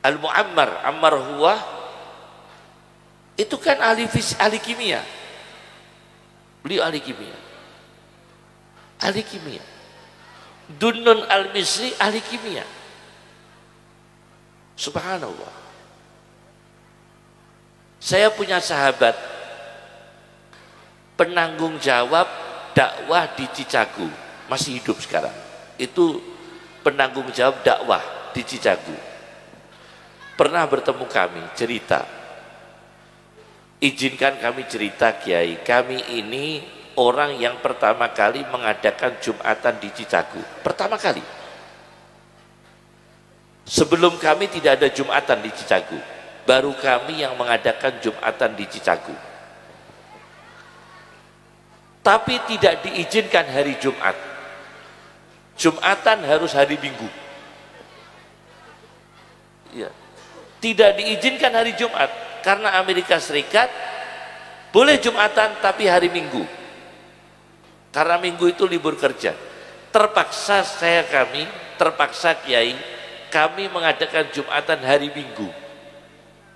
Al-Mu'ammar, Ammar Huwah, itu kan ahli kimia. Beliau ahli kimia. Dunnun Al-Misri ahli kimia. Subhanallah. Saya punya sahabat penanggung jawab dakwah di Cicagu, masih hidup sekarang. Itu penanggung jawab dakwah di Cicagu. Pernah bertemu kami, cerita. Izinkan kami cerita, Kiai. Kami ini orang yang pertama kali mengadakan Jumatan di Cicagu. Pertama kali. Sebelum kami tidak ada Jumatan di Cicagu. Baru kami yang mengadakan Jumatan di Cicagu. Tapi tidak diizinkan hari Jumat. Jumatan harus hari Minggu. Ya. Tidak diizinkan hari Jumat karena Amerika Serikat boleh Jumatan tapi hari Minggu. Karena Minggu itu libur kerja. Terpaksa Kiai, kami mengadakan Jumatan hari Minggu.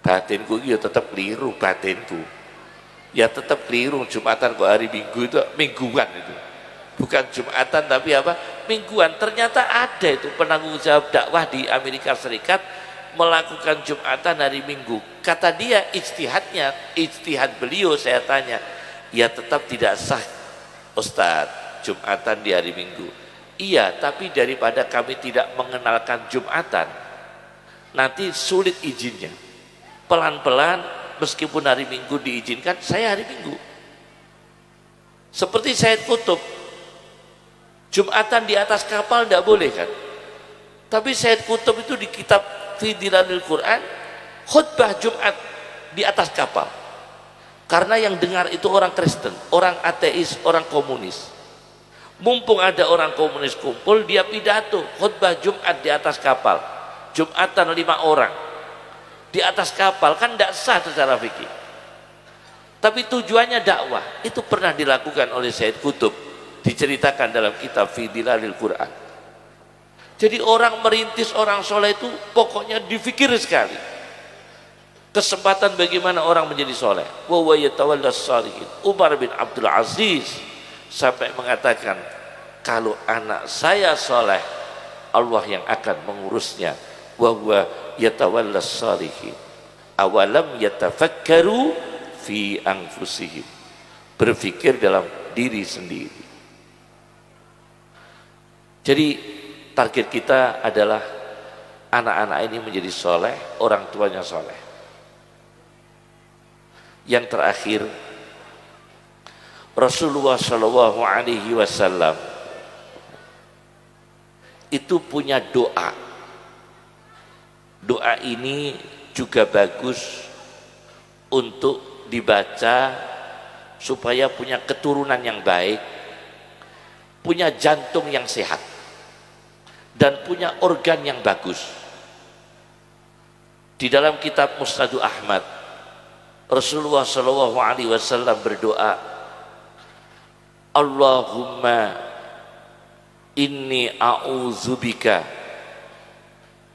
Batinku ya tetap keliru, batinku. Ya tetap keliru, Jumatan kok hari Minggu itu mingguan itu. Bukan Jumatan tapi apa? Mingguan. Ternyata ada itu penanggung jawab dakwah di Amerika Serikat melakukan Jumatan hari Minggu. Kata dia ijtihad beliau, saya tanya, ya tetap tidak sah Ustadz Jumatan di hari Minggu. Iya, tapi daripada kami tidak mengenalkan Jumatan, nanti sulit izinnya. Pelan-pelan meskipun hari Minggu diizinkan, saya hari Minggu. Seperti Sayyid Qutb, Jumatan di atas kapal tidak boleh kan? Tapi Sayyid Qutb itu di kitab Fi Dilalil Quran khutbah Jumat di atas kapal. Karena yang dengar itu orang Kristen, orang ateis, orang komunis. Mumpung ada orang komunis kumpul, dia pidato khutbah Jumat di atas kapal. Jumatan 5 orang di atas kapal, kan tidak sah secara fikih. Tapi tujuannya dakwah. Itu pernah dilakukan oleh Sayyid Qutb, diceritakan dalam kitab Fi Dilalil Quran. Jadi orang merintis, orang soleh itu pokoknya difikir sekali. Kesempatan bagaimana orang menjadi soleh. Wa huwa yatawallas shalihin. Umar bin Abdul Aziz sampai mengatakan, kalau anak saya soleh, Allah yang akan mengurusnya. Wa huwa yatawallas shalihin. Awalam yatafakkaru fi anfusihim. Berpikir dalam diri sendiri. Jadi target kita adalah anak-anak ini menjadi soleh, orang tuanya soleh. Yang terakhir, Rasulullah Shallallahu Alaihi Wasallam itu punya doa. Doa ini juga bagus untuk dibaca supaya punya keturunan yang baik, punya jantung yang sehat, dan punya organ yang bagus. Di dalam kitab Musnadu Ahmad, Rasulullah Shallallahu Alaihi Wasallam berdoa, Allahumma inni a'udzubika,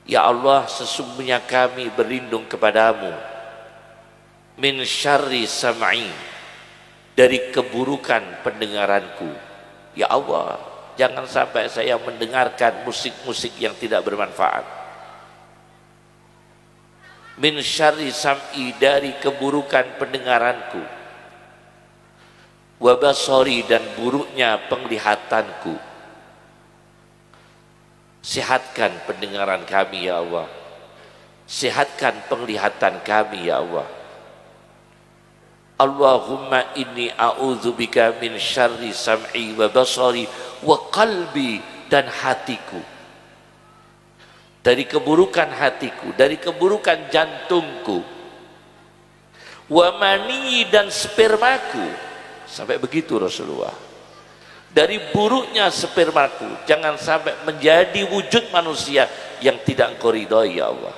ya Allah, sesungguhnya kami berlindung kepadamu, min syarri sam'i, dari keburukan pendengaranku. Ya Allah, jangan sampai saya mendengarkan musik-musik yang tidak bermanfaat. Min syarri sam'i, dari keburukan pendengaranku. Wa basari, dan buruknya penglihatanku. Sehatkan pendengaran kami ya Allah. Sehatkan penglihatan kami ya Allah. Allahumma inni a'udzubika min syarri sam'i wa basari wa qalbi, dan hatiku, dari keburukan hatiku, dari keburukan jantungku, wa mani, dan spermaku. Sampai begitu Rasulullah, dari buruknya spermaku, jangan sampai menjadi wujud manusia yang tidak engkau ridhoi ya Allah.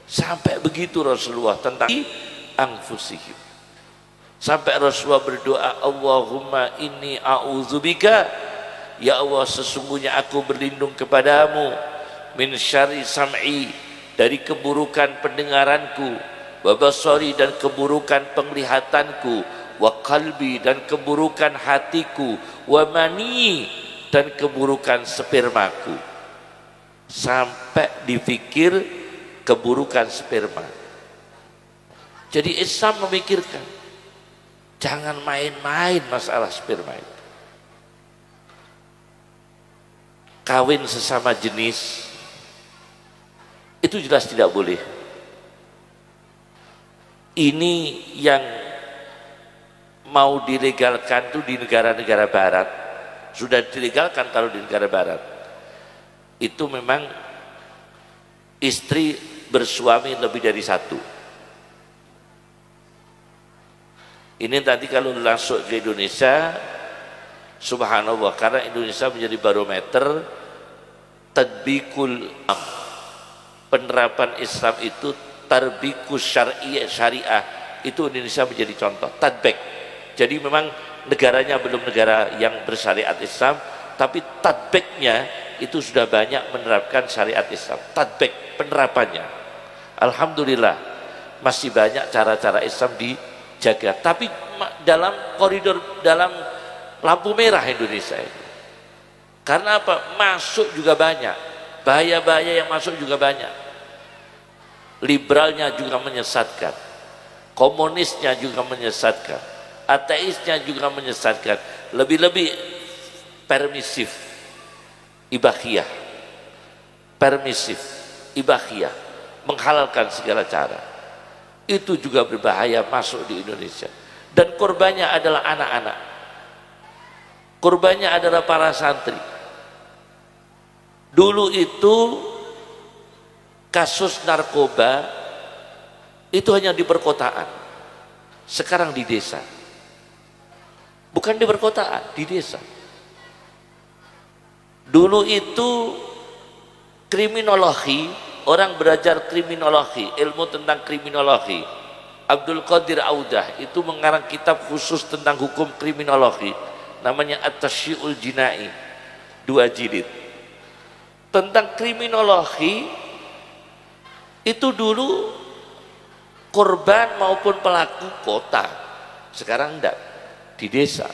Sampai begitu Rasulullah tentang anfusihim. Sampai Rasulullah berdoa, Allahumma inni a'udzubika, ya Allah sesungguhnya aku berlindung kepadamu, min syarri sam'i, dari keburukan pendengaranku, wa basari, dan keburukan penglihatanku, wa qalbi, dan keburukan hatiku, wa mani, dan keburukan spermaku. Sampai dipikir keburukan sperma. Jadi Islam memikirkan, jangan main-main masalah sperma itu. Kawin sesama jenis itu jelas tidak boleh. Ini yang mau dilegalkan itu di negara-negara barat, sudah dilegalkan. Kalau di negara barat itu memang istri bersuami lebih dari satu. Ini tadi kalau langsung ke Indonesia, subhanallah, karena Indonesia menjadi barometer tadbikul penerapan Islam itu, tarbikus syariah itu Indonesia menjadi contoh tadbik. Jadi memang negaranya belum negara yang bersyariat Islam, tapi tadbiknya itu sudah banyak menerapkan syariat Islam. Tadbik penerapannya, alhamdulillah masih banyak cara-cara Islam dijaga, tapi dalam koridor, dalam lampu merah Indonesia ini. Karena apa? Masuk juga banyak, bahaya-bahaya yang masuk juga banyak. Liberalnya juga menyesatkan, komunisnya juga menyesatkan, ateisnya juga menyesatkan, lebih-lebih permisif, ibahiyah, permisif, ibahiyah, menghalalkan segala cara. Itu juga berbahaya masuk di Indonesia, dan korbannya adalah anak-anak, korbannya adalah para santri. Dulu itu kasus narkoba itu hanya di perkotaan, sekarang di desa. Bukan di perkotaan, di desa. Dulu itu kriminologi, orang belajar kriminologi, ilmu tentang kriminologi. Abdul Qadir Audah itu mengarang kitab khusus tentang hukum kriminologi, namanya At-Tasyi'ul Jinai, 2 jilid. Tentang kriminologi itu dulu korban maupun pelaku kota, sekarang enggak, di desa.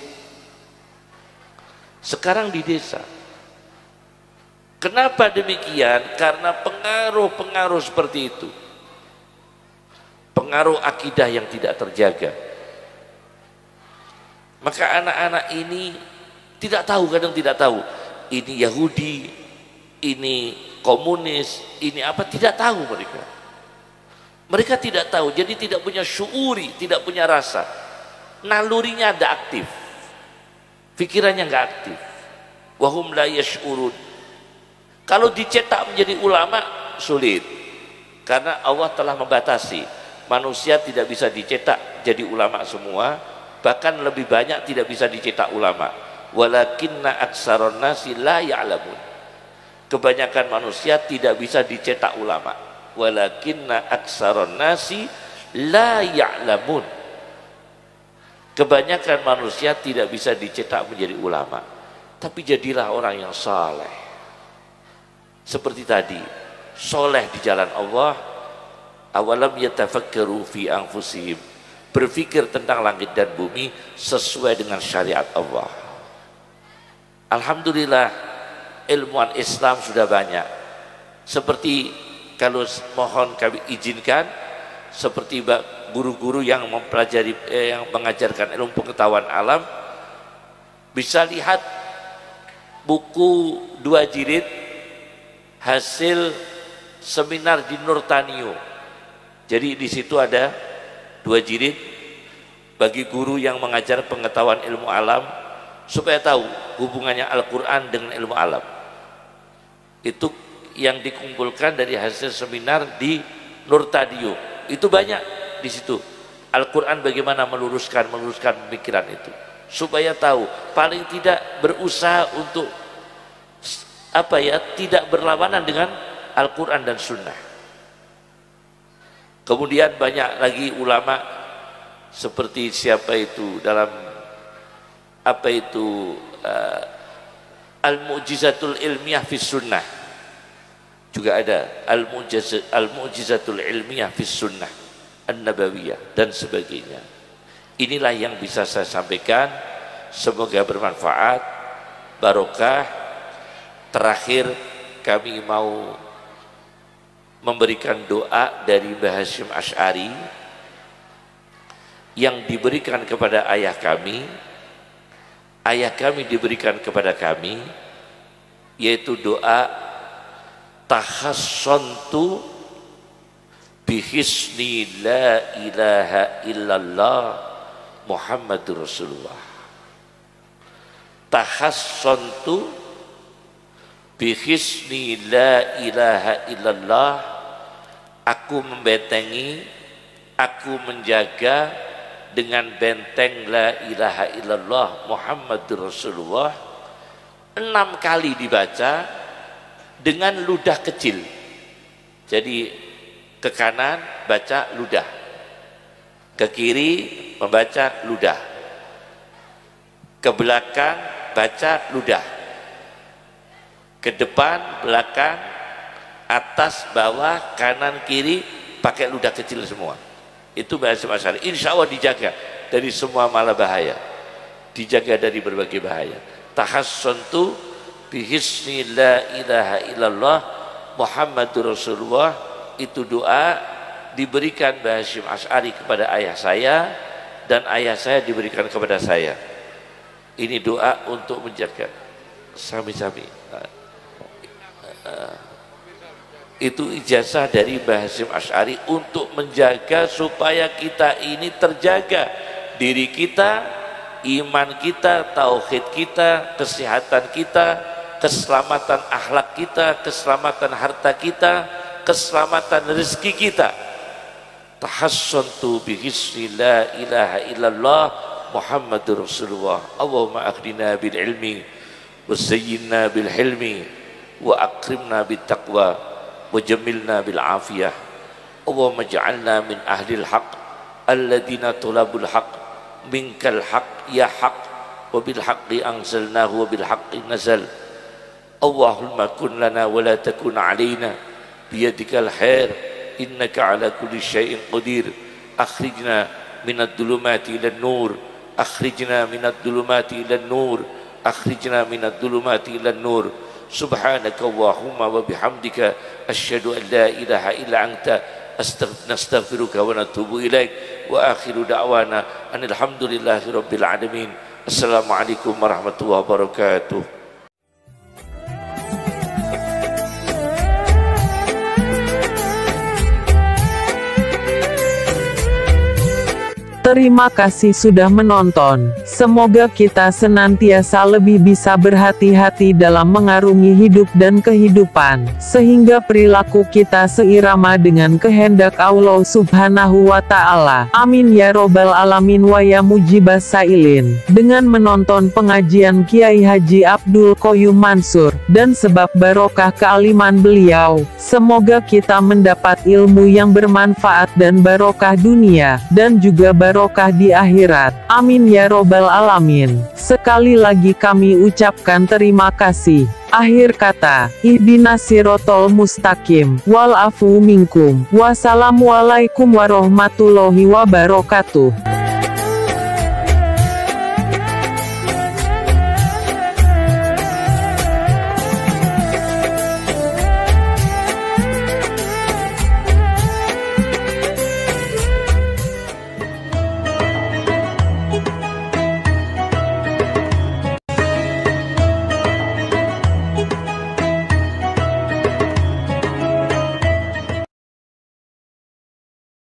Sekarang di desa. Kenapa demikian? Karena pengaruh-pengaruh seperti itu, pengaruh akidah yang tidak terjaga. Maka anak-anak ini tidak tahu, kadang tidak tahu ini Yahudi, ini komunis, ini apa, tidak tahu mereka. Mereka tidak tahu, jadi tidak punya syuuri, tidak punya rasa. Nalurinya ada aktif, pikirannya enggak aktif. Wahum la yash'urun. Kalau dicetak menjadi ulama sulit, karena Allah telah membatasi, manusia tidak bisa dicetak jadi ulama semua, bahkan lebih banyak tidak bisa dicetak ulama. Walakinna aksaron nasi la ya'lamun. Kebanyakan manusia tidak bisa dicetak ulama. Walakinna aksaron nasi la ya'lamun. Kebanyakan manusia tidak bisa dicetak menjadi ulama, tapi jadilah orang yang saleh. Seperti tadi, soleh di jalan Allah. Awalam yatafakkaru fi anfusihim, berpikir tentang langit dan bumi sesuai dengan syariat Allah. Alhamdulillah, ilmuwan Islam sudah banyak. Seperti kalau mohon kami izinkan, seperti guru-guru yang mempelajari, yang mengajarkan ilmu pengetahuan alam, bisa lihat buku 2 jilid hasil seminar di Nurtanio. Jadi di situ ada 2 jilid bagi guru yang mengajar pengetahuan ilmu alam supaya tahu hubungannya Al-Quran dengan ilmu alam. Itu yang dikumpulkan dari hasil seminar di Nur Tadio. Itu banyak di situ. Al-Quran bagaimana meluruskan pemikiran itu supaya tahu, paling tidak berusaha untuk tidak berlawanan dengan Al-Quran dan Sunnah. Kemudian banyak lagi ulama seperti siapa itu dalam Al-Mu'jizatul Ilmiah fis Sunnah, juga ada Al-Mu'jizatul Ilmiah fis Sunnah An-Nabawiyah dan sebagainya. Inilah yang bisa saya sampaikan, semoga bermanfaat, barokah. Terakhir kami mau memberikan doa dari Mbah Hasyim Asy'ari yang diberikan kepada ayah kami diberikan kepada kami, yaitu doa tahassontu bihisni la ilaha illallah Muhammadur Rasulullah. Tahassontu bihisni la ilaha illallah, aku membentengi, aku menjaga dengan benteng la ilaha illallah Muhammadur Rasulullah. 6 kali dibaca dengan ludah kecil. Jadi ke kanan baca ludah, ke kiri membaca ludah, ke belakang baca ludah, ke depan, belakang, atas, bawah, kanan, kiri pakai ludah kecil semua. Itu bahasa Asy'ari. Insya Allah dijaga dari semua malah bahaya, dijaga dari berbagai bahaya. Tahassontu bihisni la ilaha illallah Muhammadur Rasulullah, itu doa diberikan Mbah Hasyim Asy'ari kepada ayah saya, dan ayah saya diberikan kepada saya. Ini doa untuk menjaga sami-sami. Itu ijazah dari Mbah Hasyim Asy'ari untuk menjaga supaya kita ini terjaga, diri kita, iman kita, tauhid kita, kesehatan kita, keselamatan akhlak kita, keselamatan harta kita, keselamatan rezeki kita. Tahassontu bihisni la ilaha illallah Muhammadur Rasulullah. Allahumma akhdina bil ilmi wa zayyinna bil hilmi wa akrimna bit taqwa wajamilna bil afiyah. Allahumma ja'alna min ahlil haq alladina tulabul haq minkal haq ya haq wa bil haqqi anzalnahu wa bil haqqi nazal. Allahumma kun lana wa la takun alaina biyadikal khair innaka ala kulli syai'in qadir. Akhrijna minad dhulumati ilan nur, akhrijna minad dhulumati ilan nur, akhrijna minad dhulumati ilan nur. Subhanaka Allahumma wa bihamdika asyhadu an la ilaha illa anta nastaghfiruka wa natubu ilaik. Wa akhiru da'wana anil hamdulillahi rabbil alamin. Assalamualaikum warahmatullahi wabarakatuh. Terima kasih sudah menonton. Semoga kita senantiasa lebih bisa berhati-hati dalam mengarungi hidup dan kehidupan, sehingga perilaku kita seirama dengan kehendak Allah Subhanahu wa Ta'ala. Amin ya robbal alamin wa ya mujibas sailin. Dengan menonton pengajian Kiai Haji Abdul Qoyum Mansur, dan sebab barokah kealiman beliau, semoga kita mendapat ilmu yang bermanfaat dan barokah dunia, dan juga barokah di akhirat. Amin ya robbal alamin. Sekali lagi kami ucapkan terima kasih. Akhir kata, ihdinas sirotol mustaqim, wal afu minkum. Wassalamualaikum warahmatullahi wabarakatuh.